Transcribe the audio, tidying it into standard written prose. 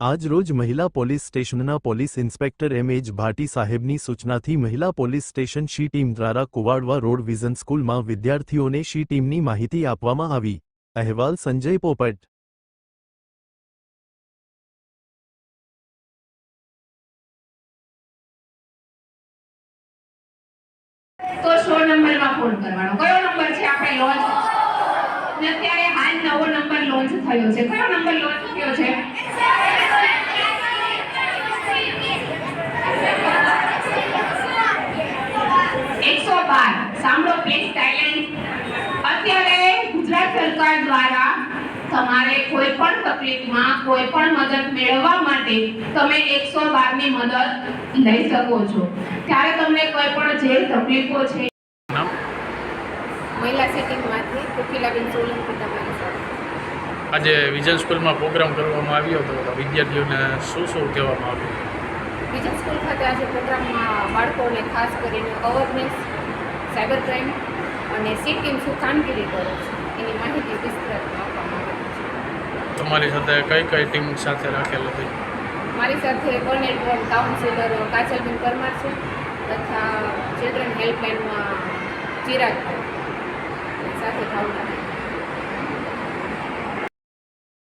આજ રોજ મહિલા પોલીસ સ્ટેશનના પોલીસ ઇન્સ્પેક્ટર એમ.એચ. ભાટી સાહેબની સૂચનાથી મહિલા પોલીસ સ્ટેશન શી ટીમ દ્વારા કુવાડવા રોડ વિઝન સ્કૂલમાં વિદ્યાર્થીઓને શી ટીમની માહિતી આપવામાં આવી। અહેવાલ સંજય પોપટ। તો 100 નંબરમાં ફોન કરવાનો। કયો નંબર છે આપણે લોન્ચ ને અત્યારે હાલ નવો નંબર લોન્ચ થયો છે। કયો નંબર લોન્ચ થયો છે? 112। સાંભળો પ્લીઝ સાયલેન્સ। અત્યારે ગુજરાત સરકાર દ્વારા તમારે કોઈ પણ તકલીફમાં કોઈ પણ મદદ મેળવવા માટે તમે 112 ની મદદ લઈ શકો છો। ત્યારે તમને કોઈ પણ જે તકલીફો છે મહિલા સેટિંગમાંથી કોકિલાબેન સોલંકી તમારી સાથે આજે વિઝન સ્કૂલમાં પ્રોગ્રામ કરવામાં આવ્યો હતો તો વિદ્યાર્થીઓને શું કહેવામાં આવ્યું? વિઝન સ્કૂલ ખાતે આજે પ્રોગ્રામમાં બાળકોને ખાસ કરીને અવેરનેસ, સાયબર ક્રાઇમ અને સી ટીમ શું કામગીરી કરે છે એની માહિતી વિસ્તૃતમાં આપવામાં આવી છે। તમારી સાથે કઈ ટીમ સાથે રાખેલ હતી? મારી સાથે કોર્નેટ વોર્ડ કાઉન્સિલર કાજલબેન પરમાર છે તથા ચિલ્ડ્રન હેલ્પલાઇનમાં ચિરાગ સાથે ભાવના।